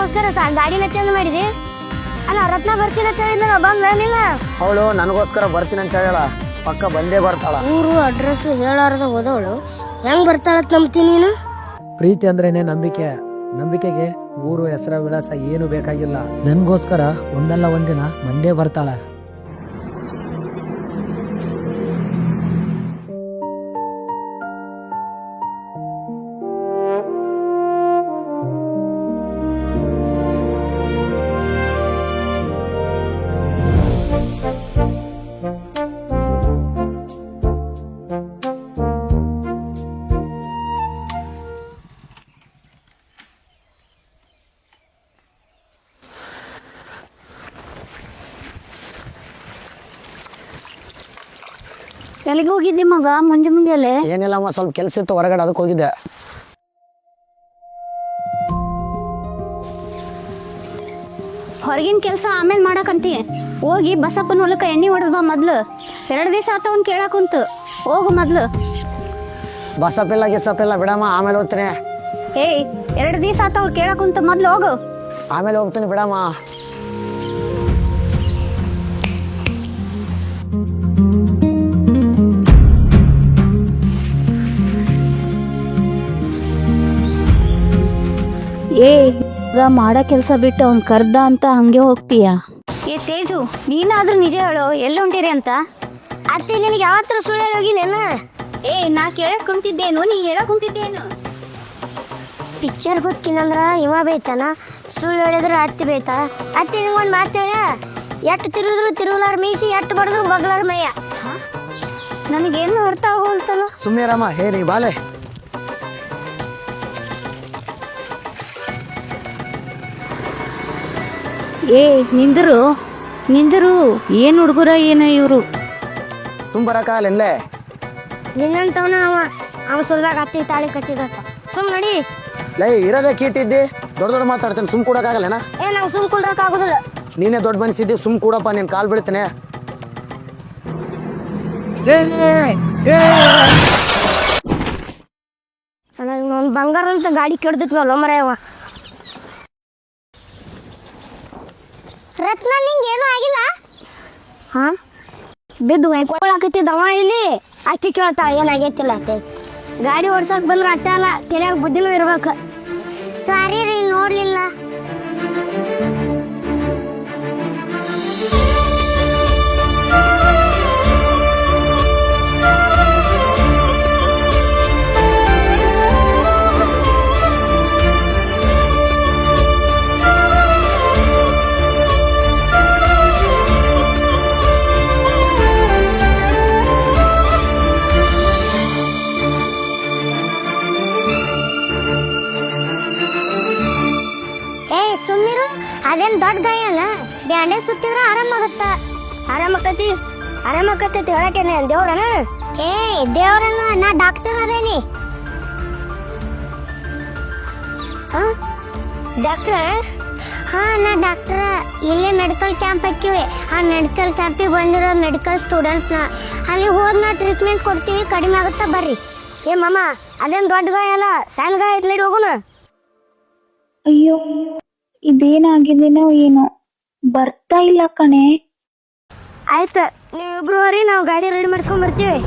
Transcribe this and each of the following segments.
ನನಗೋಸ್ಕರ ಗಾಡಿನ ಚೇಂಜ್ ಮಾಡಿದಿ. ಅಲ್ಲ ರತ್ನ ಬರ್ತೀನಿ ಅಂತ ಹೇಳಿದ್ನಲ್ಲ, ಬಂದ್ಲೇನಿಲ್ಲ? ಅವಳು ನನಗೋಸ್ಕರ ಬರ್ತೀನಿ ಅಂತ ಹೇಳ, ಪಕ್ಕ ಬಂದೇ ಬರ್ತಾಳ. ಊರು ಅಡ್ರೆಸ್ ಹೇಳಾರ್ದ ಹೋದವಳು ಹೆಂಗ್ ಬರ್ತಾಳತ್ ನಂಬ್ತೀನಿ ನೀನು? ಪ್ರೀತಿ ಅಂದ್ರೇನೆ ನಂಬಿಕೆ. ನಂಬಿಕೆಗೆ ಊರು ಹೆಸರ ವಿಳಾಸ ಏನು ಬೇಕಾಗಿಲ್ಲ. ನನ್ಗೋಸ್ಕರ ಒಂದಲ್ಲ ಒಂದಿನ ಬಂದೇ ಬರ್ತಾಳ. ಎಲ್ಲಿಗೆ ಹೋಗಿದ್ದಿ ಮಗ ಮುಂಜಾನೆ? ಏನಿಲ್ಲ ಅಮ್ಮ, ಸ್ವಲ್ಪ ಕೆಲಸ ಇತ್ತು ಹೊರಗಡೆ, ಅದಕ್ಕೆ ಹೋಗಿದ್ದೆ. ಹೊರಗಿನ ಕೆಲಸ ಆಮೇಲೆ ಮಾಡಕಂತಿ. ಹೋಗಿ ಬಸಪ್ಪನ ಹೊಲಕ್ಕ ಎಣ್ಣೆ ಹೊಡೆದ್ ಬಾ ಮೊದ್ಲು. 2 ದಿವಸ ಆತವನ್ ಕೇಳಾಕ್ ಕುಂತು. ಹೋಗು ಮೊದ್ಲು. ಬಸಪ್ಪಿಲ್ಲ ಗಿಸಪ್ಪಿಲ್ಲ ಬಿಡಮ್ಮ, ಆಮೇಲೆ ಹೋಗ್ತೀನಿ. 2 ದಿವಸ ಆತವ್ರು ಕೇಳಾಕ್ ಕುಂತು, ಮೊದ್ಲು ಹೋಗು. ಆಮೇಲೆ ಹೋಗ್ತೀನಿ ಬಿಡಮ್ಮ. ಈಗ ಮಾಡೋ ಕೆಲಸ ಬಿಟ್ಟು ಅವ್ನು ಕರ್ದ ಅಂತ ಹಂಗೆ ಹೋಗ್ತೀಯ? ತೇಜು, ನೀನಾದ್ರೂ ನಿಜ ಹೇಳು, ಎಲ್ಲಿ ಹೊಂಟಿರಿ ಅಂತ? ಅತ್ತೆ, ನಿನಗೆ ಯಾವತ್ತರ ಸುಳ್ಳು ಹೋಗಿನೇನು? ನಾ ಕೇಳಕ್ ಕುಂತಿದ್ದೇನು, ನೀ ಹೇಳಕ್ ಕುಂತಿದ್ದೇನು? ಪಿಕ್ಚರ್ ಗೊತ್ತಿಲ್ಲಂದ್ರ ಇವ ಬೈತಾನ, ಸುಳ್ಳು ಹೇಳಿದ್ರೆ ಅತ್ತಿ ಬೈತಾ. ಅತ್ತೆ ನಿಮ್ಗೊಂದು ಮಾತಾಡ, ಎಟ್ಟು ತಿರುಗಿದ್ರು ತಿರುಗಲಾರ ಮೀಸಿ, ಎಟ್ಟು ಬಡಿದ್ರು ಬಗ್ಲಾರ ಮೈಯ. ನನಗೇನು ಅರ್ಥ ಆಗೋಲ್ತಲ್ಲ. ಸುಮ್ಮನೆ ರಾಮ, ನೀ ಬಾಲೆ. ನಿಂದರು ಏನು ಹುಡುಗರ ಏನೋ ಇವರು. ತುಂಬರಕಾಲೆನ್ಲೆ ನಿನ್ನಂತವನ ಅವ ಸುಲ್ದಾಗ ಅತ್ತಿ ತಾಳಿ ಕಟ್ಟಿದತ್ತ. ಸುಮ್ ನಡಿ. ಲೈ ಇರೋದೇ ಕೀಟಿದ್ದಿ, ದೊಡ್ಡ ದೊಡ್ಡ ಮಾತಾಡ್ತೇನೆ, ಸುಮ್ ಕೂಡಕ್ಕಾಗಲ್ಲೇನ? ನಾವು ಸುಮ್ ಕುಡ್ರಕ್ ಆಗುದಿಲ್ಲ. ನೀನೇ ದೊಡ್ಡ ಮನಸ್ಸಿದ್ದಿ, ಸುಮ್ ಕೂಡಪ್ಪ, ನೀನ್ ಕಾಲ್ ಬೀಳ್ತೇನೆ. ಬಂಗಾರ ಅಂತ ಗಾಡಿ ಕೆಡ್ದಿಟ್ವಲ್ಲ ಮರೆಯವ. ರತ್ನ, ನಿಂಗೆ ಏನೂ ಆಗಿಲ್ಲ? ಬಿದ್ದು ಹೊಯ್ಕೊಳಕತ್ತಿ ದವ ಇಲ್ಲಿ. ಅಕ್ಕಿ ಕೇಳ್ತಾ ಏನಾಗೈತಿಲ್ಲ ಅತ್ತೆ. ಗಾಡಿ ಓಡ್ಸಕ್ ಬಂದ್ರೆ ಅಟ್ಟ ಅಲ್ಲ, ತಲೆಯಾಗ ಬುದ್ಧಿನೂ ಇರ್ಬೇಕು. ಸಾರಿ ರೀ, ನೋಡ್ಲಿಲ್ಲ. ಸುಮ್ಮಿರು, ಅದೇನ್ ದೊಡ್ಡ ಗಾಯ ಅಲ್ಲ, ಬ್ಯಾಂಡೇಜ್ ಸುತ್ತಿದ್ರೆ ಆರಾಮಾಗತ್ತ. ಆರಾಮಕ್ಕತ್ತೈತಿ ಹೇಳಕೇನೆ ದೇವ್ರನ? ದೇವ್ರಲ್ಲ, ನಾ ಡಾಕ್ಟರ್ ಅದೇನಿ. ಡಾಕ್ಟ್ರ? ನಾ ಡಾಕ್ಟರ್. ಇಲ್ಲೇ ಮೆಡಿಕಲ್ ಕ್ಯಾಂಪ್ ಹಾಕಿವಿ. ಆ ಮೆಡಿಕಲ್ ಕ್ಯಾಂಪಿಗೆ ಬಂದಿರೋ ಮೆಡಿಕಲ್ ಸ್ಟೂಡೆಂಟ್ಸ್ನ ಅಲ್ಲಿ ಹೋದ್ ನಾ ಟ್ರೀಟ್ಮೆಂಟ್ ಕೊಡ್ತೀವಿ, ಕಡಿಮೆ ಆಗುತ್ತಾ ಬರ್ರಿ. ಮಾಮ, ಅದೇನ್ ದೊಡ್ಡ ಗಾಯ ಅಲ್ಲ, ಸಣ್ಣ ಗಾಯ ಐತ್ಲಿ, ಹೋಗುನ. ಅಯ್ಯೋ, ಇದೇನಾಗಿದೇನೋ ಏನೋ, ಬರ್ತಾ ಇಲ್ಲ ಕಣೆ. ಆಯ್ತು, ನೀವಿಬ್ರು ಹೋರಿ, ನಾವು ಗಾಡಿ ರೆಡಿ ಮಾಡಿಸ್ಕೊಂಡ್ ಬರ್ತೀವಿ.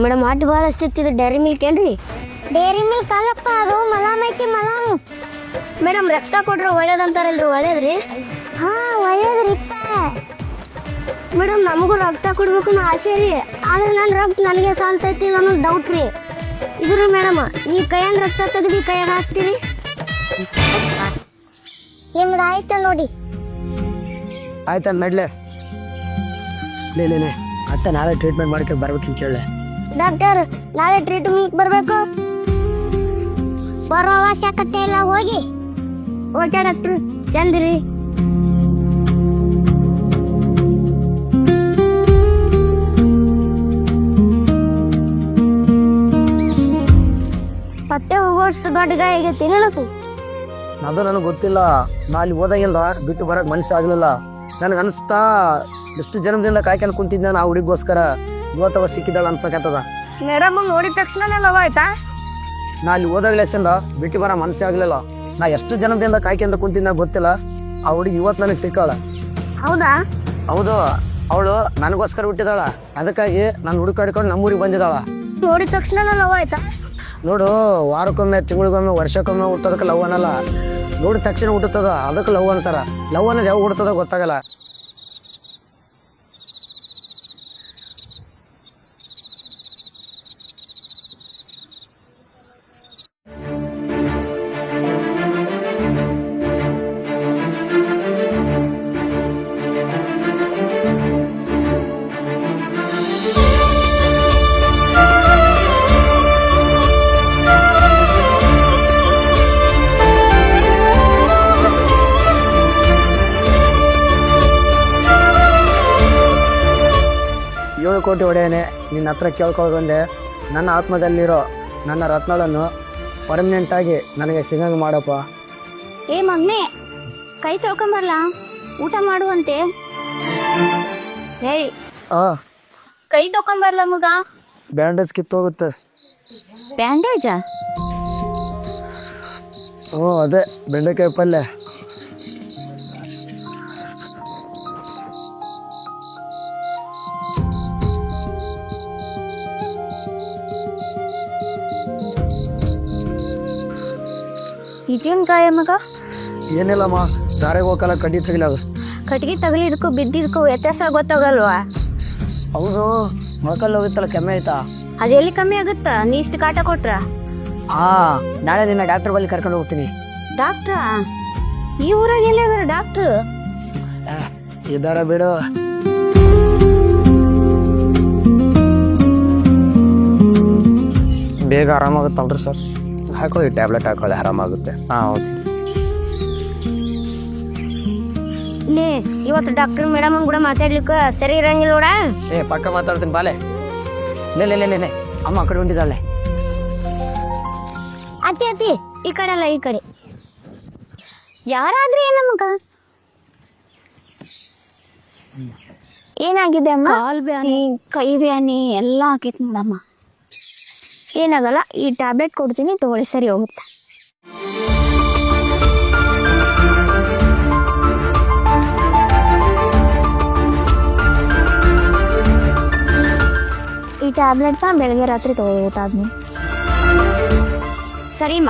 ಮೇಡಮ್ ಆಟ ಭಾಳ ಅಷ್ಟಿತ್ತು ಡೈರಿ ಮಿಲ್ಕ್ ಏನ್ರಿ? ಡೈರಿ ಮಿಲ್ಕ್ ಅಲ್ಲಪ್ಪ, ಅದು ಮಲಾಮ್ ಐತಿ ಮಲಾಮ್. ಮೇಡಮ್ ರಕ್ತ ಕೊಟ್ರೆ ಒಳ್ಳೇದಂತಾರಲ್ರಿ, ಒಳ್ಳೇದ್ರಿ? ಹಾಂ ಒಳ್ಳೇದ್ರಿಪ್ಪ. ಮೇಡಮ್ ನಮಗೂ ರಕ್ತ ಕೊಡ್ಬೇಕು ಅನ್ನೋ ಆಸೆ ರೀ, ಆದ್ರೆ ನನ್ನ ರಕ್ತ ನನಗೆ ಸಾಲ್ತೈತಿ ಅನ್ನೋದು ಡೌಟ್ ರೀ. ಇದ್ರಿ ಮೇಡಮ್, ಈ ಕೈಯಂಗ ರಕ್ತ ತೆಗೆದು ಕೈಯಾಗ ಹಾಕ್ತೀರಿ? ನಿಮ್ದು ಆಯ್ತು ನೋಡಿ. ಆಯ್ತಾ ನಡ್ಲೆ ಲೇ ಅತ್ತ ನಾಳೆ ಟ್ರೀಟ್ಮೆಂಟ್ ಮಾಡ್ಕೊಂಡು ಬರ್ಬೇಕಂತ ಕೇಳಿ. ಡಾಕ್ಟರ್ ನಾಳೆ ಟ್ರೀಟ್ಮೆಂಟ್ ಬರಬೇಕು? ಬರೋ ಅವಶ್ಯಕತೆ ಇಲ್ಲ, ಹೋಗಿ. Okay doctor, Chandri. ಮತ್ತೆ ಹೋಗುವಷ್ಟು ದೊಡ್ಡ ಗಾಯ ಆಗೈತಿ ನನಗೂ. ಅದು ನನಗೆ ಗೊತ್ತಿಲ್ಲ, ನಾ ಅಲ್ಲಿ ಹೋದಾಗಿಲ್ಲ ಬಿಟ್ಟು ಬರಕ್ ಮನಸ್ಸು ಆಗ್ಲಿಲ್ಲ. ನನಗೆ ಅನಿಸ್ತಾ ಎಷ್ಟು ಜನ್ಮದಿಂದ ಕಾಯ್ಕೊಂಡು ಕುಂತಿದ್ದ ನಾ ಹುಡುಗಿಗೋಸ್ಕರ, ಇವತ್ತವ ಸಿಕ್ಕಿದ್ದಾಳ ಅನ್ಸಕತ್ತದ. ಮೇಡಮ್ ನೋಡಿದ ತಕ್ಷಣ ಲವ್ ಆಯ್ತಾ? ನಾ ಅಲ್ಲಿ ಹೋದಾಗ್ಲೇಸಿಂದ ಬಿಟ್ಟು ಬರೋ ಮನಸ್ಸೇ ಆಗ್ಲಿಲ್ಲ. ನಾ ಎಷ್ಟು ಜನದಿಂದ ಕಾಯ್ಕೊಂಡು ಕುಂತಿದ್ದ ಗೊತ್ತಿಲ್ಲ, ಆ ಹುಡುಗಿ ಇವತ್ತು ನನಗೆ ಸಿಕ್ಕಾಳ. ಹೌದಾ? ಹೌದು, ಅವಳು ನನಗೋಸ್ಕರ ಹುಟ್ಟಿದಾಳ. ಅದಕ್ಕಾಗಿ ನಾನು ಹುಡುಕಾಡ್ಕೊಂಡು ನಮ್ಮೂರಿಗೆ ಬಂದಿದ್ದಾಳ. ನೋಡಿದ ತಕ್ಷಣ ಲವ್ ಆಯ್ತಾ? ನೋಡು, ವಾರಕ್ಕೊಮ್ಮೆ, ತಿಂಗಳಿಗೊಮ್ಮೆ, ವರ್ಷಕ್ಕೊಮ್ಮೆ ಹುಟ್ಟೋದಕ್ಕೆ ಲವ್ ಅನ್ನಲ್ಲ. ನೋಡಿದ ತಕ್ಷಣ ಹುಟ್ಟುತ್ತದ, ಅದಕ್ಕೆ ಲವ್ ಅಂತಾರ. ಲವ್ ಅನ್ನೋದು ಯಾವಾಗ ಹುಡ್ತದ ಗೊತ್ತಾಗಲ್ಲ. ಕೋಟಿ ಒಡೆಯನೆ, ನಿನ್ನ ಹತ್ರ ಕೇಳ್ಕೊಳ್ಳೋದೊಂದೇ, ನನ್ನ ಆತ್ಮದಲ್ಲಿರೋ ನನ್ನ ರತ್ನಗಳನ್ನು ಪರ್ಮನೆಂಟಾಗಿ ನನಗೆ ಸಿಗಂಗೆ ಮಾಡಪ್ಪ. ಏ ಮಗ್ನೆ, ಕೈ ತೊಳ್ಕೊಂಬರ್ಲಾ? ಊಟ ಮಾಡುವಂತೆ. ಹೇಯ್, ಕೈ ತೊಳ್ಕೊಂಬರ್ಲ ಮಗ? ಬ್ಯಾಂಡೇಜ್ ಕಿತ್ತೋಗುತ್ತೆ. ಬ್ಯಾಂಡೇಜಾ? ಹ್ಞೂ, ಅದೇ ಬೆಂಡೆಕಾಯಿ ಪಲ್ಯ. ಇದೇನ್ ಗಾಯ ಮಗ? ಏನಿಲ್ಲಮ್ಮ, ದಾರಿಗೆ ಹೋಗಲ್ಲ, ಕಡ್ಡಿ ತೆಗಿಲದು. ಕಟ್ಗಿ ತಗಲಿದಕ್ಕೂ ಬಿದ್ದಿದ್ದಕ್ಕೂ ವ್ಯತ್ಯಾಸ ಗೊತ್ತಾಗಲ್ವಾ? ಹೌದು, ಮೊಳಕಲ್ಲಿ ಹೋಗಿತ್ತಲ್ಲ, ಕೆಮ್ಮೆ ಆಯ್ತಾ? ಅದೆಲ್ಲಿ ಕಮ್ಮಿ ಆಗುತ್ತಾ ನೀ ಇಷ್ಟು ಕಾಟ ಕೊಟ್ರ? ನಾಳೆ ನಿನ್ನ ಡಾಕ್ಟರ್ ಬಳಿ ಕರ್ಕೊಂಡು ಹೋಗ್ತೀನಿ. ಡಾಕ್ಟ್ರಾ? ಈ ಊರಾಗ ಎಲ್ಲಿದಾರ ಡಾಕ್ಟ್ರು? ಇದಾರ ಬಿಡು. ಬೇಗ ಆರಾಮಾಗುತ್ತಲ್ರಿ ಸರ್? ಹಾಕೊಳ್ಳಿ, ಟ್ಯಾಬ್ಲೆಟ್ ಹಾಕೊಳ್ಳಿ, ಆರಾಮಾಗುತ್ತೆ. ಓಕೆ. ಲೇ, ಇವತ್ತು ಡಾಕ್ಟರ್ ಮೇಡಮ್ ಕೂಡ ಮಾತಾಡ್ಲಿಕ್ಕೆ ಸರಿ ಇರಂಗಿಲ್ಲ ನೋಡ. ಪಕ್ಕ ಮಾತಾಡ್ತೀನಿ ಬಾಲೆ. ಲೇ ಅಮ್ಮ ಆ ಕಡೆ ಹೊಂಟಿದ್ದಾಳೆ. ಅತ್ತಿ ಈ ಕಡೆ ಅಲ್ಲ, ಈ ಕಡೆ. ಯಾರಾದ್ರೂ ಏನ ಮಗ? ಏನಾಗಿದೆ ಅಮ್ಮ? ಕಾಲ್ ಬ್ಯಾನಿ, ಕೈ ಬ್ಯಾನಿ ಎಲ್ಲ ಆಗೈತೆ ನೋಡಮ್ಮ. ಏನಾಗಲ್ಲ, ಈ ಟ್ಯಾಬ್ಲೆಟ್ ಕೊಡ್ತೀನಿ ತಗೊಳ್ಳಿ, ಸರಿ ಹೋಗುತ್ತೆ. ಈ ಟ್ಯಾಬ್ಲೆಟ್ನ ಬೆಳಗ್ಗೆ ರಾತ್ರಿ ತಗೊಳ್ಳಿ ಊಟ ಆದ್ಮೇಲೆ. ಸರಿಮ್ಮ,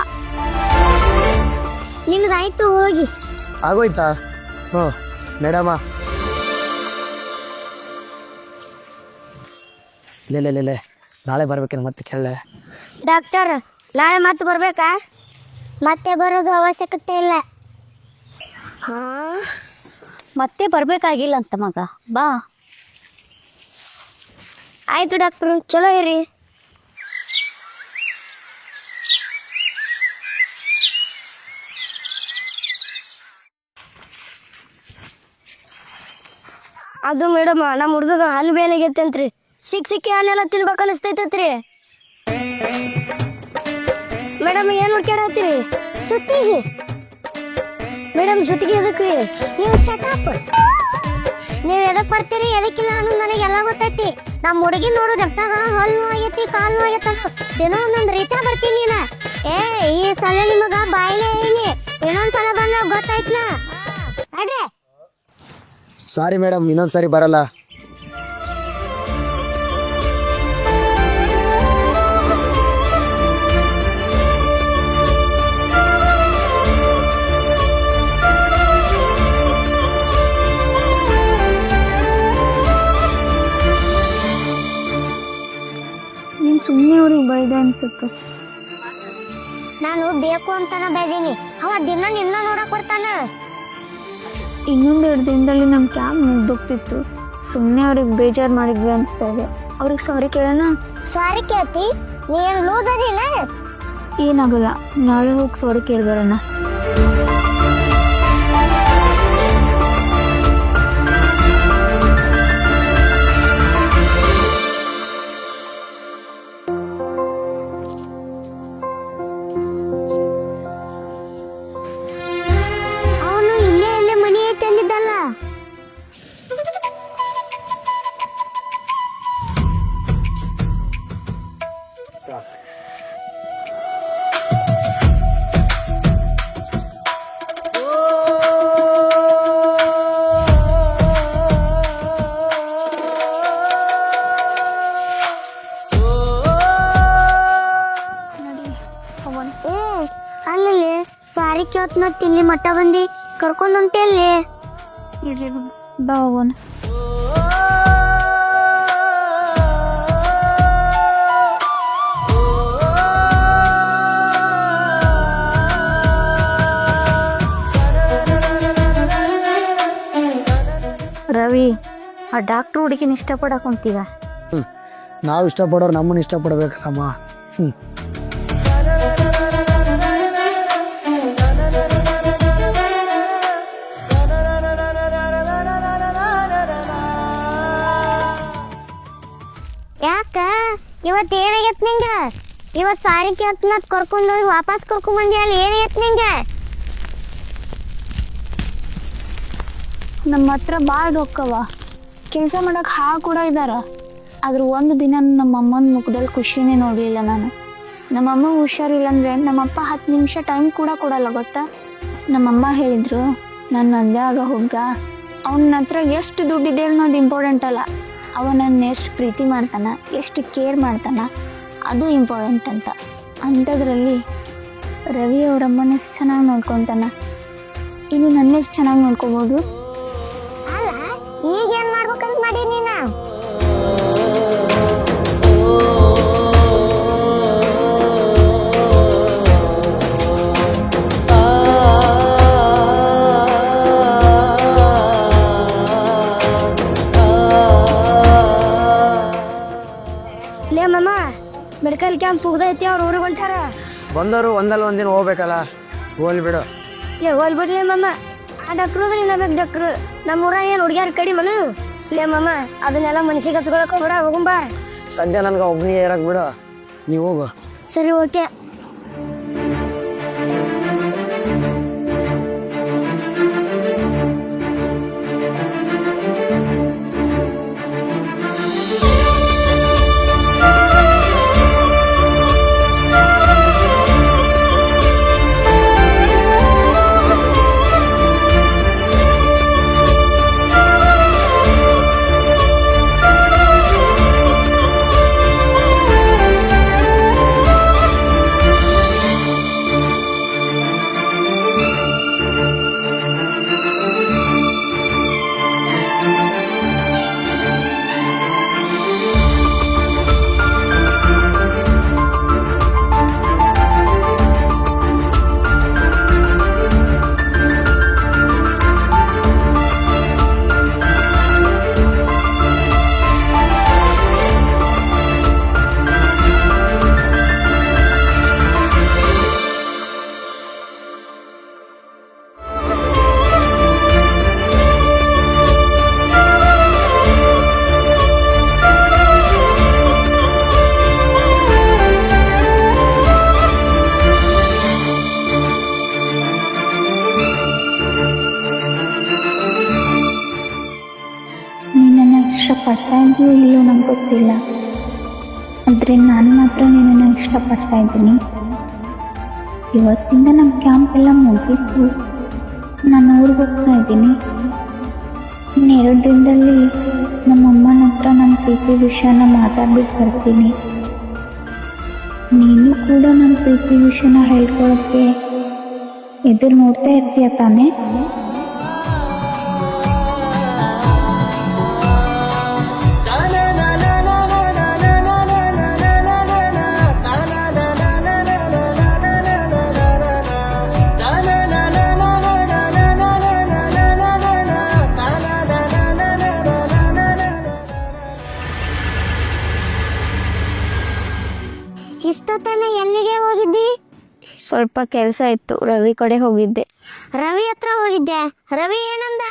ನಿಮ್ದಾಯ್ತು, ಹೋಗಿ. ಆಗೋಯ್ತಾ? ಹ್ಞೂ ಮೇಡಮ್ಮ. ಲೇ ನಾಳೆ ಬರ್ಬೇಕೇನು ಮತ್ತೆ ಕೇಳಲೆ? ಡಾಕ್ಟರ್ ನಾಳೆ ಮತ್ತೆ ಬರ್ಬೇಕಾ? ಮತ್ತೆ ಬರೋದು ಅವಶ್ಯಕತೆ ಇಲ್ಲ. ಮತ್ತೆ ಬರ್ಬೇಕಾಗಿಲ್ಲ ಅಂತ ಮಗ, ಬಾ. ಆಯ್ತು ಡಾಕ್ಟ್ರು, ಚಲೋ ಇರಿ. ಅದು ಮೇಡಮ್, ನಮ್ಮ ಹುಡುಗ ಹಾಲು ಬೇನಾಗೈತಂತ್ರಿ. ಸಿಕ್ಕಿ ಹಾಲೆಲ್ಲ ತಿನ್ಬೇಕು ಅನಿಸ್ತೈತತ್ರಿ. ಮೇಡಮ್ ಏನು ಹುಡ್ಕ್ಯಾಡತ್ತೀರಿ? ಸುತ್ತಿಗೆ ಮೇಡಮ್, ಸುತ್ತಿಗೆ ಎದಕ್ರಿ? ನೀವು ಶಟಾಪ್. ನೀವು ಎದಕ್ಕೆ ಬರ್ತೀರಿ ಎದಕ್ಕಿಲ್ಲ ಅನ್ನೋದು ನನಗೆಲ್ಲ ಗೊತ್ತೈತಿ. ನಮ್ಮ ಹುಡುಗಿ ನೋಡು, ರಕ್ತದ ಹಲ್ಲು ಆಗೈತಿ, ಕಾಲು ಆಗೈತಲ್ಲ, ದಿನ ಒಂದೊಂದು ರೀತಿ ಬರ್ತೀನಿ ನೀನು. ಈ ಸಲ ನಿಮಗ ಬಾಯಿಲೆ ಏನಿ, ಇನ್ನೊಂದ್ಸಲ ಬಂದ ಗೊತ್ತಾಯ್ತಲ್ಲ. ಅಡ್ರೆ ಸಾರಿ ಮೇಡಮ್, ಇನ್ನೊಂದ್ಸರಿ ಬರಲ್ಲ. ಅನ್ಸುತ್ತೆ. ನಾನು ಬೇಕು ಅಂತಾನ ಬೇದೀನಿ. ಅವ ದಿನ ನಿನ್ನ ನೋಡಕ್ ಬರ್ತಾನ. ಇನ್ನೊಂದು 2 ದಿನದಲ್ಲಿ ನಮ್ಮ ಕ್ಯಾಂಪ್ ಮುಗ್ದೋಗ್ತಿತ್ತು. ಸುಮ್ಮನೆ ಅವ್ರಿಗೆ ಬೇಜಾರು ಮಾಡಿದ್ವಿ ಅನಿಸ್ತಾ ಇದೆ. ಅವ್ರಿಗೆ ಸಾರಿ ಕೇಳೋಣ. ಸಾರಿ ಕೇಳ್ತಿ? ನೀನ್ ಲೂಸ್ ಅದಿಲ್ಲ. ಏನಾಗಲ್ಲ, ನಾಳೆ ಹೋಗಿ ಸಾರಿ ಕೇಳ್ಬರೋಣ. ಅವನು ಇಲ್ಲೇ ಮನಿ ಐತೆ ಅಂದಿದ್ದಲ್ಲ. ಅಲ್ಲಲ್ಲಿ ಸಾರಿ ಕೇಳ್ತ ಮತ್ ಇಲ್ಲಿ ಮಟ್ಟ ಬಂದಿ ಕರ್ಕೊಂಡ್ ಹೊಂಟೆಲ್ಲಿ. ಇರ್ಲಿ ಬಾ ಹೋಗೋಣ. ರವಿ, ಆ ಡಾಕ್ಟ್ರು ಹುಡುಗಿನ ಇಷ್ಟಪಡಕ್ ಹೊಂತೀಗ. ನಾವು ಇಷ್ಟಪಡೋರು ನಮ್ಮನ್ನು ಇಷ್ಟಪಡ್ಬೇಕಲ್ಲಮ್ಮ. ಯಾಕ ಇವತ್ತು ಏನಾಗೈತ್ ನಿಂಗ? ಇವತ್ತು ಸಾರಿ ಕೇಳ್ತ ಕರ್ಕೊಂಡು ಹೋಗಿ ವಾಪಸ್ ಕರ್ಕೊಂಡ್ ಬಂದಿ. ಅಲ್ಲಿ ಏನಾಗೈತ್ ನಿಂಗ? ನಮ್ಮ ಹತ್ರ ಭಾಳ ರೊಕ್ಕವ, ಕೆಲಸ ಮಾಡಕ್ಕೆ ಕೂಡ ಇದ್ದಾರ. ಆದ್ರೆ ಒಂದು ದಿನ ನಮ್ಮ ಅಮ್ಮನ ಮುಖದಲ್ಲಿ ಖುಷಿನೇ ನೋಡಲಿಲ್ಲ ನಾನು. ನಮ್ಮಮ್ಮ ಹುಷಾರಿಲ್ಲ ಅಂದರೆ ನಮ್ಮಪ್ಪ 10 ನಿಮಿಷ ಟೈಮ್ ಕೂಡ ಕೊಡಲ್ಲ ಗೊತ್ತಾ. ನಮ್ಮಮ್ಮ ಹೇಳಿದ್ರು, ನನ್ನ ಮದುವೆ ಆಗ ಹುಡುಗ ಅವನ ಹತ್ರ ಎಷ್ಟು ದುಡ್ಡಿದೆ ಅನ್ನೋದು ಇಂಪಾರ್ಟೆಂಟ್ ಅಲ್ಲ, ಅವ ನನ್ನ ಎಷ್ಟು ಪ್ರೀತಿ ಮಾಡ್ತಾನ, ಎಷ್ಟು ಕೇರ್ ಮಾಡ್ತಾನ, ಅದು ಇಂಪಾರ್ಟೆಂಟ್ ಅಂತ. ಅಂಥದ್ರಲ್ಲಿ ರವಿ ಅವರಮ್ಮನ ಎಷ್ಟು ಚೆನ್ನಾಗಿ ನೋಡ್ಕೊತಾನ, ಇನ್ನು ನನ್ನ ಎಷ್ಟು ಚೆನ್ನಾಗಿ ನೋಡ್ಕೋಬೋದು. ಅಲ್ಲ, ಈಗೇನ್ ಮಾಡ್ಬೇಕಂತ ಮಾಡಿ ನೀನ? ಲೇ ಮಮ್ಮ, ಮೆಡಿಕಲ್ ಕ್ಯಾಂಪ್ ಮುಗ್ದೈತಿ, ಅವ್ರು ಊರಿಗೆ ಹೊಂಟಾರ. ಬಂದವರು ಒಂದಲ್ಲ ಒಂದಿನ ಹೋಗ್ಬೇಕಲ್ಲ, ಹೋಗ್ಲಿ ಬಿಡು. ಹೋಲ್ ಬಿಡ್ಲಿ ಮಮ್ಮ, ಆ ಡಾಕ್ಟ್ರು ಅಂದ್ರೆ ಇನ್ನಬೇಕು ಡಾಕ್ಟ್ರು. ನಮ್ಮ ಊರಾಗ ಏನು ಹುಡುಗ್ಯಾರ ಕಡಿ ಮನು. ಲೇ ಮಮ್ಮ, ಅದನ್ನೆಲ್ಲ ಮನಸ್ಸಿಗೆ ಹಚ್ಕೊಳಕ್ ಹೋಗ್ಬೇಡ, ಹೋಗುಂಬಾ. ಸದ್ಯ ನನಗೆ ಒಬ್ಬನಿಗೆ ಇರಕ್ಕೆ ಬಿಡು, ನೀವು ಹೋಗು. ಸರಿ, ಓಕೆ. ಇಷ್ಟಪಡ್ತಾ ಇದ್ದೀವಿ ಇಲ್ಲೋ ನಂಗೆ ಗೊತ್ತಿಲ್ಲ, ಆದರೆ ನಾನು ಮಾತ್ರ ನಿನ್ನನ್ನು ಇಷ್ಟಪಡ್ತಾ ಇದ್ದೀನಿ. ಇವತ್ತಿಂದ ನಮ್ಮ ಕ್ಯಾಂಪ್ ಎಲ್ಲ ಮುಗಿತು, ನಾನು ಊರಿಗೆ ಹೋಗ್ತಾ ಇದ್ದೀನಿ. ಇನ್ನು 2 ದಿನದಲ್ಲಿ ನಮ್ಮ ಅಮ್ಮನ ಹತ್ರ ನನ್ನ ಪ್ರೀತಿ ವಿಷಯನ ಮಾತಾಡ್ಬಿಟ್ಟು ಬರ್ತೀನಿ. ನೀನು ಕೂಡ ನನ್ನ ಪ್ರೀತಿ ವಿಷಯನ ಹೇಳ್ಕೊಳಕ್ಕೆ ಎದುರು ನೋಡ್ತಾ ಇರ್ತೀಯ ತಾನೇ? ಸ್ವಲ್ಪ ಕೆಲಸ ಇತ್ತು, ರವಿ ಕಡೆ ಹೋಗಿದ್ದೆ. ರವಿ ಹತ್ರ ಹೋಗಿದ್ದೆ. ರವಿ ಏನಂದ?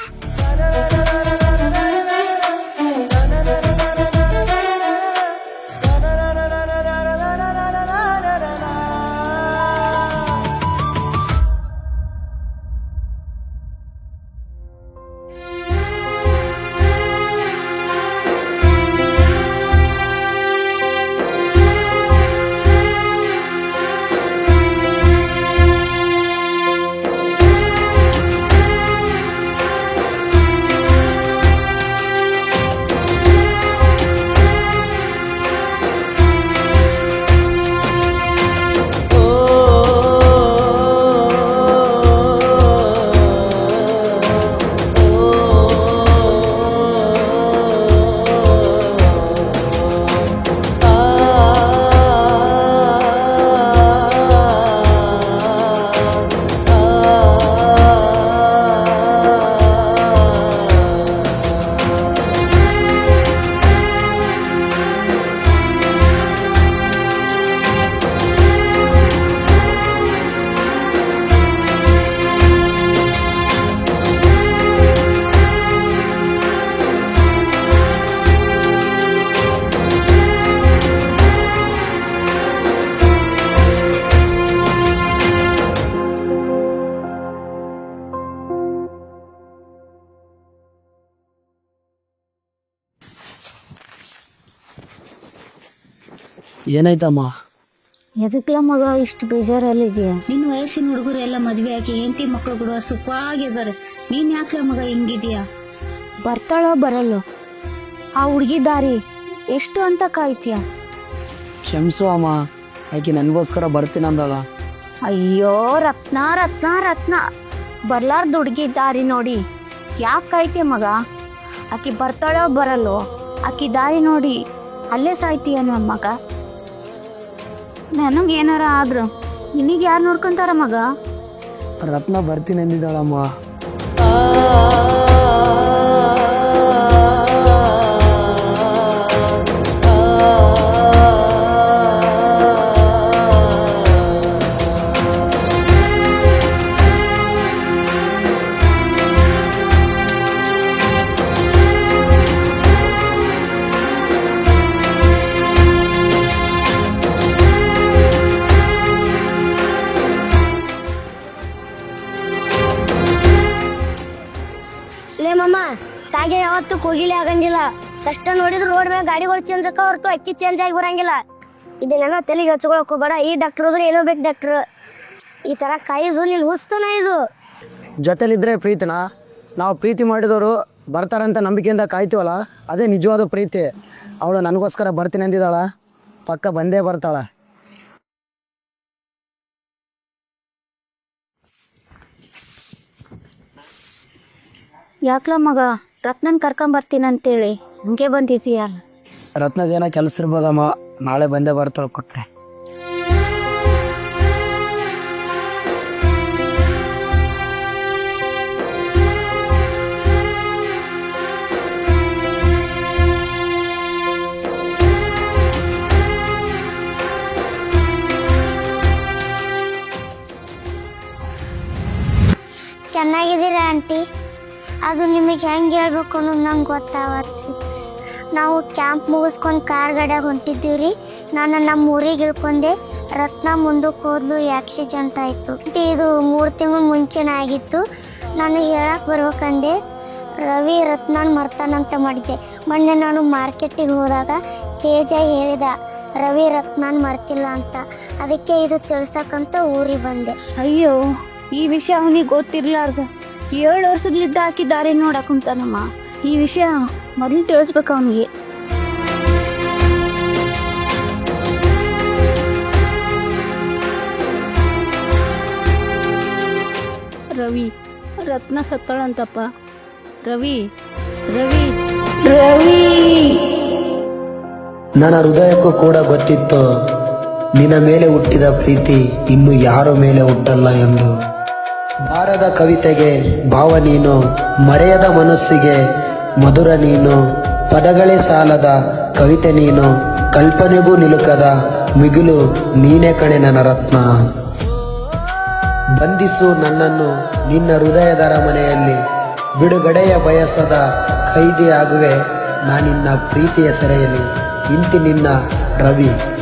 ಏನಾಯ್ತಮ್ಮ? ಎದಕ್ಲ ಮಗ ಇಷ್ಟು ಬೇಜಾರಲ್ಲಿದೆಯಾ? ನಿನ್ನ ವಯಸ್ಸಿನ ಹುಡುಗರು ಎಲ್ಲ ಮದ್ವೆ ಆಗಿ ಹೆಂಡತಿ ಮಕ್ಕಳು ಕೂಡ ಸುಖವಾಗಿದ್ದಾರೆ. ನೀನ್ ಯಾಕ್ಲ ಮಗ ಹಿಂಗಿದ್ಯಾ? ಬರ್ತಾಳೋ ಬರಲ್ಲೋ ಆ ಹುಡುಗಿ ದಾರಿ ಎಷ್ಟು ಅಂತ ಕಾಯ್ತೀಯ? ಕ್ಷಮಿಸು ಅಮ್ಮ, ಆಕೆ ನನಗೋಸ್ಕರ ಬರ್ತೀನಿ ಅಂದಳ. ಅಯ್ಯೋ ರತ್ನ ರತ್ನ ರತ್ನ, ಬರ್ಲಾರ್ದು ಹುಡುಗಿ ದಾರಿ ನೋಡಿ ಯಾಕೆ ಕಾಯ್ತೀಯ ಮಗ? ಆಕಿ ಬರ್ತಾಳೋ ಬರಲ್ಲೋ ಆಕಿ ದಾರಿ ನೋಡಿ ಅಲ್ಲೇ ಸಾಯ್ತೀಯ ನನ್ನ ಮಗ. ನನಗೆ ಏನಾರ ಆದ್ರು ನಿನಗೆ ಯಾರು ನೋಡ್ಕೊಂತಾರ ಮಗ? ರತ್ನ ಬರ್ತೀನಿ ಅಂದಿದ್ದಾಳಮ್ಮ. ಲೇ ಮಮ್ಮ, ಕಾಗೆ ಯಾವತ್ತು ಕೋಗಿಲೆ ಆಗಂಗಿಲ್ಲ. ಕಷ್ಟ ನೋಡಿದ್ರು ರೋಡ್ ಮೇಲೆ ಗಾಡಿಗಳು ಚೇಂಜ್ ಆಕ ಹೊರತು ಅಕ್ಕಿ ಚೇಂಜ್ ಆಗಿ ಬರಂಗಿಲ್ಲ. ಇದನ್ನೆಲ್ಲ ತಲೆಗೆ ಹಚ್ಕೊಳಕ್ ಹೋಗ್ಬೇಡ. ಈ ಡಾಕ್ಟರ್ ಹೋದ್ರೆ ಏನೋ ಬೇಕು ಡಾಕ್ಟ್ರು. ಈ ತರ ಕಾಯ್ದು ನೀನು ಹುಸ್ತನ ಇದು. ಜೊತೆಲಿದ್ರೆ ಪ್ರೀತಿನ? ನಾವು ಪ್ರೀತಿ ಮಾಡಿದವರು ಬರ್ತಾರಂತ ನಂಬಿಕೆಯಿಂದ ಕಾಯ್ತೀವಲ್ಲ, ಅದೇ ನಿಜವಾದ ಪ್ರೀತಿ. ಅವಳು ನನಗೋಸ್ಕರ ಬರ್ತೀನಿ ಅಂದಿದ್ದಾಳ, ಪಕ್ಕ ಬಂದೇ ಬರ್ತಾಳ. ಯಾಕ್ಲ ಮಗ ರತ್ನನ್ ಕರ್ಕೊಂಬರ್ತೀನಂತೇಳಿ ಹಂಗೆ ಬಂದಿದ್ದೀಯ? ರತ್ನದೇನ ಕೆಲಸ ಇರ್ಬೋದಮ್ಮ, ನಾಳೆ ಬಂದೇ ಬರ್ತಾಳ ಪಕ್ಕ. ಚೆನ್ನಾಗಿದ್ದೀರಾ ಆಂಟಿ? ಅದು ನಿಮಗೆ ಹೆಂಗೆ ಹೇಳ್ಬೇಕು ಅನ್ನೋದು ನಂಗೆ ಗೊತ್ತಾವತ್ತು. ನಾವು ಕ್ಯಾಂಪ್ ಮುಗಿಸ್ಕೊಂಡು ಕಾರ್ ಗಾಡಿಯಾಗ ಹೊಂಟಿದ್ದೀವಿ ರೀ. ನಾನು ನಮ್ಮ ಊರಿಗೆ ಇಳ್ಕೊಂಡೆ. ರತ್ನ ಮುಂದಕ್ಕೆ ಹೋದ್ಲು, ಆಕ್ಸಿಡೆಂಟ್ ಆಯಿತು. ಇದು 3 ತಿಂಗಳು ಮುಂಚೆನೇ ಆಗಿತ್ತು. ನಾನು ಹೇಳಕ್ಕೆ ಬರ್ಬೇಕಂದೆ ರವಿ ರತ್ನನ್ ಮರ್ತಾನಂತ ಮಾಡಿದ್ದೆ. ಮೊನ್ನೆ ನಾನು ಮಾರ್ಕೆಟಿಗೆ ಹೋದಾಗ ತೇಜ ಹೇಳಿದ ರವಿ ರತ್ನನ್ ಮರ್ತಿಲ್ಲ ಅಂತ. ಅದಕ್ಕೆ ಇದು ತಿಳ್ಸಕ್ಕಂತ ಊರಿಗೆ ಬಂದೆ. ಅಯ್ಯೋ, ಈ ವಿಷಯ ಅವನಿಗೆ ಗೊತ್ತಿರ್ಲಾರ್ದು 7 ವರ್ಷದಲ್ಲಿದ್ದ ಹಾಕಿದ್ದಾರೆ ನೋಡಕ್ಕಂತಾನಮ್ಮ. ಈ ವಿಷಯ ಮೊದಲು ತಿಳಿಸ್ಬೇಕು ಅವನಿಗೆ. ರವಿ ರತ್ನ ಸತ್ತಳಂತಪ್ಪ. ರವಿ ರವಿ ರವಿ ನನ್ನ ಹೃದಯಕ್ಕೂ ಕೂಡ ಗೊತ್ತಿತ್ತು ನಿನ್ನ ಮೇಲೆ ಹುಟ್ಟಿದ ಪ್ರೀತಿ ಇನ್ನು ಯಾರ ಮೇಲೆ ಹುಟ್ಟಲ್ಲ ಎಂದು. ಬಾರದ ಕವಿತೆಗೆ ಭಾವ ನೀನು, ಮರೆಯದ ಮನಸ್ಸಿಗೆ ಮಧುರ ನೀನು, ಪದಗಳೇ ಸಾಲದ ಕವಿತೆ ನೀನು, ಕಲ್ಪನೆಗೂ ನಿಲುಕದ ಮಿಗಿಲು ನೀನೇ ಕಣೆ ನನ್ನ ರತ್ನ. ಬಂಧಿಸು ನನ್ನನ್ನು ನಿನ್ನ ಹೃದಯದ ಅರಮನೆಯಲ್ಲಿ, ಬಿಡುಗಡೆಯ ಬಯಸದ ಕೈದಿ ಆಗುವೆ ನಾನಿನ್ನ ಪ್ರೀತಿಯ ಸೆರೆಯಲ್ಲಿ. ಇಂತಿ ನಿನ್ನ ರವಿ.